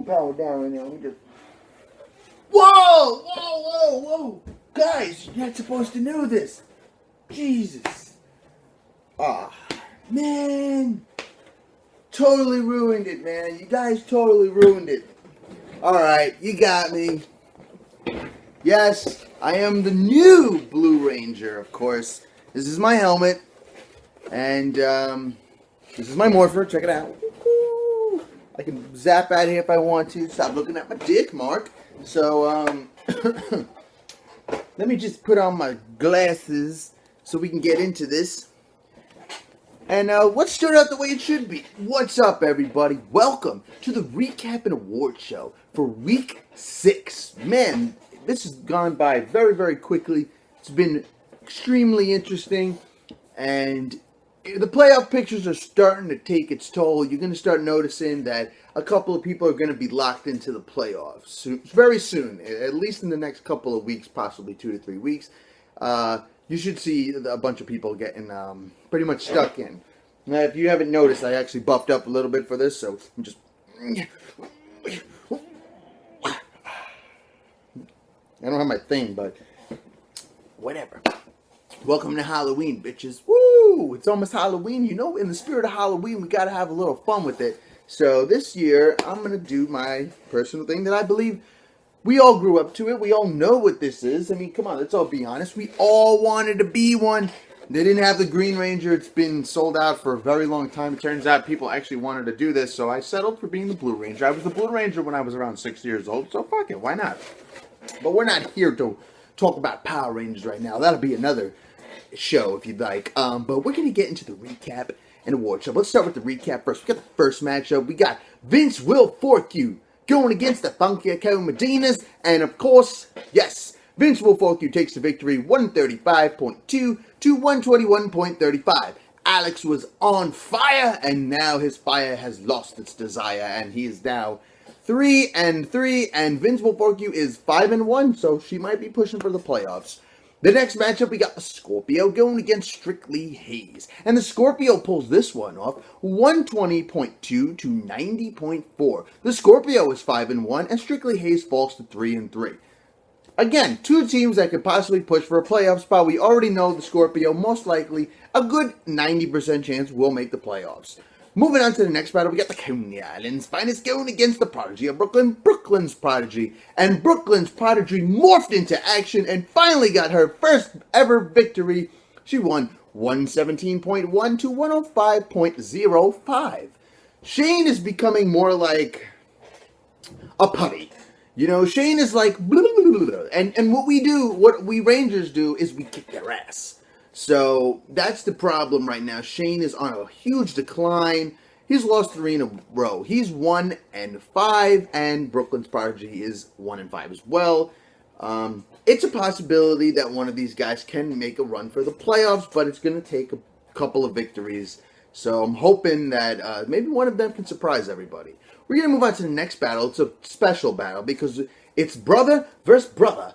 power down right now. Let me just... Whoa! Whoa, whoa, whoa! Guys, you're not supposed to know this. Jesus. Ah, man. Totally ruined it, man. You guys totally ruined it. Alright, you got me. Yes, I am the new Blue Ranger, of course. This is my helmet. And, this is my morpher. Check it out. Woo-hoo. I can zap out here if I want to. Stop looking at my dick, Mark. So, let me just put on my glasses so we can get into this. And let's start out the way it should be. What's up, everybody? Welcome to the Recap and Award Show for Week 6. Man, this has gone by very, very quickly. It's been extremely interesting. And the playoff pictures are starting to take its toll. You're going to start noticing that a couple of people are going to be locked into the playoffs very soon. At least in the next couple of weeks, possibly 2 to 3 weeks. You should see a bunch of people getting pretty much stuck in. Now, if you haven't noticed, I actually buffed up a little bit for this, so I'm just... I don't have my thing, but whatever. Welcome to Halloween, bitches. Woo! It's almost Halloween. You know, in the spirit of Halloween, we gotta have a little fun with it. So this year, I'm gonna do my personal thing that I believe we all grew up to it. We all know what this is. I mean, come on, let's all be honest. We all wanted to be one. They didn't have the Green Ranger. It's been sold out for a very long time. It turns out people actually wanted to do this, so I settled for being the Blue Ranger. I was the Blue Ranger when I was around 6 years old, so fuck it, why not? But we're not here to talk about Power Rangers right now. That'll be another show if you'd like. But we're going to get into the recap and award show. Let's start with the recap first. We got the first matchup. We got Vince Will Forkue going against the Funky Medinas. And of course, yes, Vince Will Forkue takes the victory 135.2 to 121.35. Alex was on fire, and now his fire has lost its desire, and he is now 3-3, and Vince Will Forkue is 5-1, so she might be pushing for the playoffs. The next matchup, we got the Scorpio going against Strictly Hayes. And the Scorpio pulls this one off, 120.2 to 90.4. The Scorpio is 5-1, and Strictly Hayes falls to 3-3. Again, two teams that could possibly push for a playoff spot. We already know the Scorpio, most likely, a good 90% chance will make the playoffs. Moving on to the next battle, we got the Coney Island's Finest going against the Prodigy of Brooklyn, Brooklyn's Prodigy. And Brooklyn's Prodigy morphed into action and finally got her first ever victory. She won 117.1 to 105.05. Shane is becoming more like a puppy. You know, Shane is like, blah, blah, blah, blah. And what we Rangers do is we kick their ass. So, that's the problem right now. Shane is on a huge decline. He's lost 3 in a row. He's 1-5, and Brooklyn's Prodigy is 1-5 as well. It's a possibility that one of these guys can make a run for the playoffs, but it's going to take a couple of victories. So, I'm hoping that maybe one of them can surprise everybody. We're going to move on to the next battle. It's a special battle because it's brother versus brother.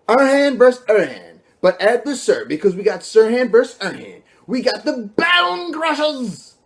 Erhan versus Erhan. But add the Sir, because we got Sirhan versus Erhan. We got the Bone Crushers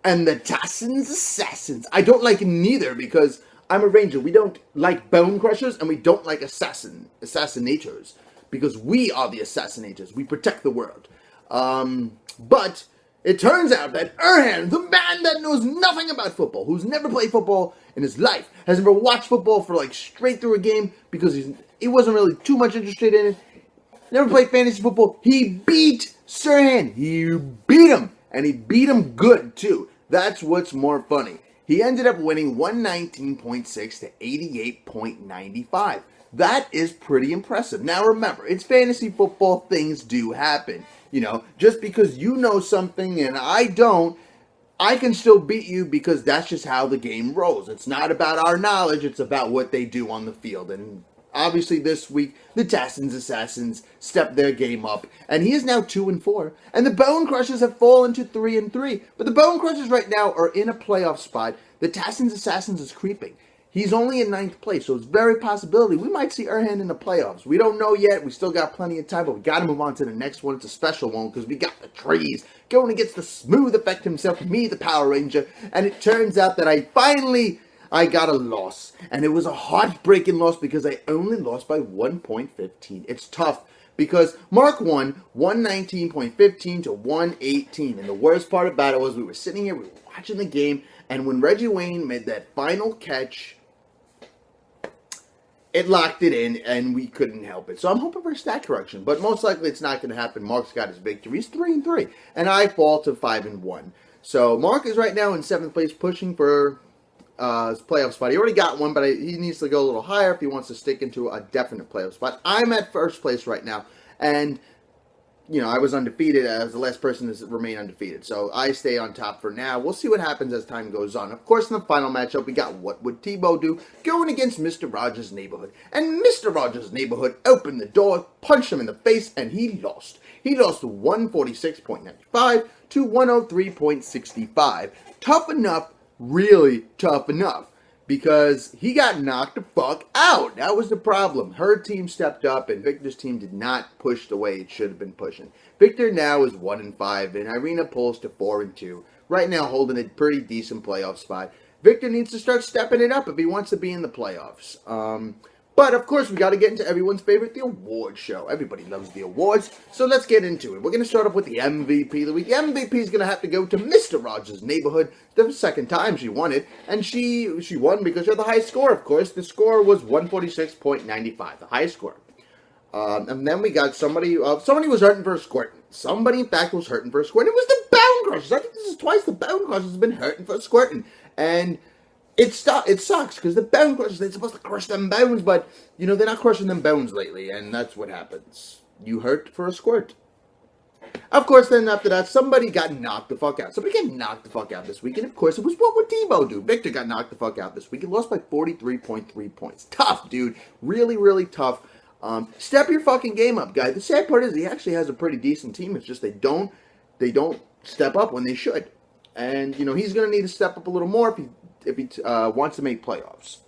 and the Tassans Assassins. I don't like neither because I'm a Ranger. We don't like Bone Crushers and we don't like assassinators because we are the assassinators. We protect the world. But it turns out that Erhan, the man that knows nothing about football, who's never played football in his life, has never watched football for like straight through a game because he wasn't really too much interested in it. Never played fantasy football. He beat Sirhan. He beat him. And he beat him good, too. That's what's more funny. He ended up winning 119.6 to 88.95. That is pretty impressive. Now remember, it's fantasy football. Things do happen. You know, just because you know something and I don't, I can still beat you because that's just how the game rolls. It's not about our knowledge. It's about what they do on the field. And obviously, this week, the Tassans Assassins stepped their game up, and he is now 2-4. And the Bone Crushers have fallen to 3-3. But the Bone Crushers right now are in a playoff spot. The Tassans Assassins is creeping. He's only in 9th place, so it's very possibility we might see Erhan in the playoffs. We don't know yet. We still got plenty of time, but we got to move on to the next one. It's a special one because we got the trees going against the smooth effect himself, me, the Power Ranger. And it turns out that I finally I got a loss. And it was a heartbreaking loss because I only lost by 1.15. It's tough because Mark won 119.15 to 118. And the worst part about it was we were sitting here, we were watching the game, and when Reggie Wayne made that final catch, it locked it in, and we couldn't help it. So I'm hoping for a stat correction, but most likely it's not going to happen. Mark's got his victory. He's 3-3, and I fall to 5-1. So Mark is right now in 7th place, pushing for his playoff spot. He already got one, but he needs to go a little higher if he wants to stick into a definite playoff spot. I'm at 1st place right now, and I was undefeated as the last person to remain undefeated. So I stay on top for now. We'll see what happens as time goes on. Of course, in the final matchup, we got What Would Tebow Do going against Mr. Rogers' Neighborhood. And Mr. Rogers' Neighborhood opened the door, punched him in the face, and he lost. He lost 146.95 to 103.65. Tough enough, really tough enough. Because he got knocked the fuck out. That was the problem. Her team stepped up, and Victor's team did not push the way it should have been pushing. Victor now is 1-5, and Irina pulls to 4-2. Right now, holding a pretty decent playoff spot. Victor needs to start stepping it up if he wants to be in the playoffs. But, of course, we got to get into everyone's favorite, the award show. Everybody loves the awards, so let's get into it. We're going to start off with the MVP of the week. The MVP is going to have to go to Mr. Rogers' Neighborhood. The second time she won it, and she won because she had the highest score, of course. The score was 146.95, the highest score. And then we got somebody was hurting for a squirting. Somebody, in fact, was hurting for a squirting. It was the Bound Crushers. I think this is twice the Bound Crushers have been hurting for a squirting. And it sucks, because the Bound Crushers, they're supposed to crush them bones, but, they're not crushing them bones lately, and that's what happens. You hurt for a squirt. Of course, then after that, somebody got knocked the fuck out. Somebody got knocked the fuck out this week, and of course, it was What Would Tebow Do? Victor got knocked the fuck out this week and lost by 43.3 points. Tough, dude. Really, really tough. Step your fucking game up, guys. The sad part is he actually has a pretty decent team. It's just they don't step up when they should. And, he's going to need to step up a little more if he wants to make playoffs.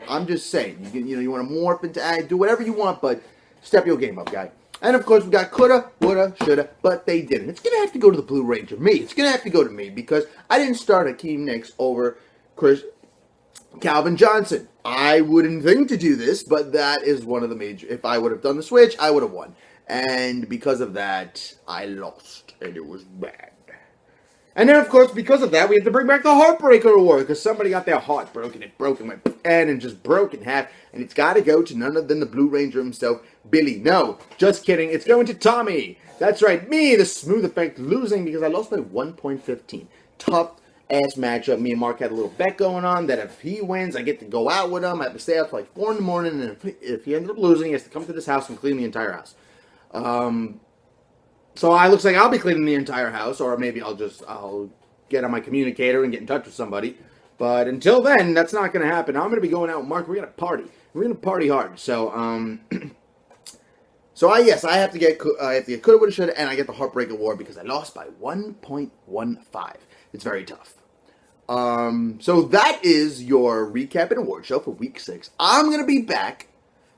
I'm just saying, you want to morph into do whatever you want, but step your game up, guy. And of course, we got coulda, woulda, shoulda, but they didn't. It's gonna have to go to the Blue Ranger. It's gonna have to go to me because I didn't start Akeem Nicks over Calvin Johnson. I wouldn't think to do this, but that is one of the major. If I would have done the switch, I would have won. And because of that, I lost, and it was bad. And then, of course, because of that, we have to bring back the Heartbreaker Award, because somebody got their heart broken. It broke in my end and just broke in half. And it's got to go to none other than the Blue Ranger himself, Billy. No, just kidding. It's going to Tommy. That's right, me, the Smooth Effect, losing because I lost by 1.15. Tough-ass matchup. Me and Mark had a little bet going on that if he wins, I get to go out with him. I have to stay up till like 4 in the morning, and if he ends up losing, he has to come to this house and clean the entire house. So it looks like I'll be cleaning the entire house, or maybe I'll get on my communicator and get in touch with somebody. But until then, that's not going to happen. I'm going to be going out with Mark. We're going to party. We're going to party hard. So, I have to get coulda, woulda, shoulda, and I get the Heartbreak Award because I lost by 1.15. It's very tough. So that is your recap and award show for Week 6. I'm going to be back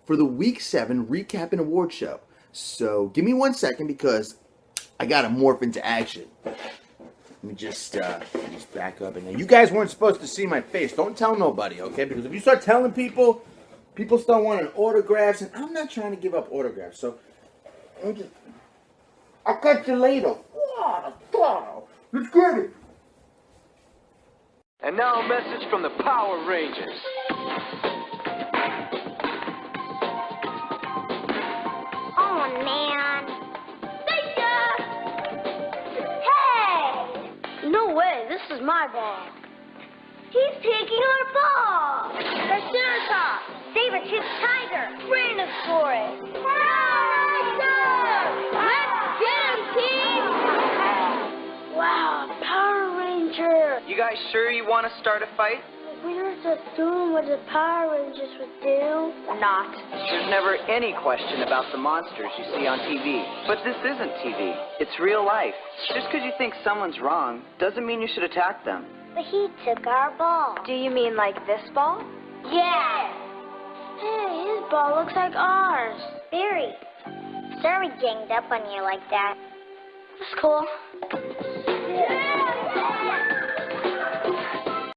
for the Week 7 recap and award show. So give me 1 second because I gotta morph into action. Let me just back up. And you guys weren't supposed to see my face. Don't tell nobody, okay? Because if you start telling people start wanting autographs, and I'm not trying to give up autographs. So I'll catch you later. Let's get it. And now a message from the Power Rangers. Oh, man. Hey! No way, this is my ball. He's taking our ball. Triceratops. Saber-toothed tiger. Brontosaurus. Let's get him, team! Wow, Power Ranger. You guys sure you want to start a fight? We were just doing what the Power Rangers would do. Not. There's never any question about the monsters you see on TV. But this isn't TV. It's real life. Just because you think someone's wrong doesn't mean you should attack them. But he took our ball. Do you mean like this ball? Yeah. Hey, his ball looks like ours. Very. Sorry we ganged up on you like that. That's cool.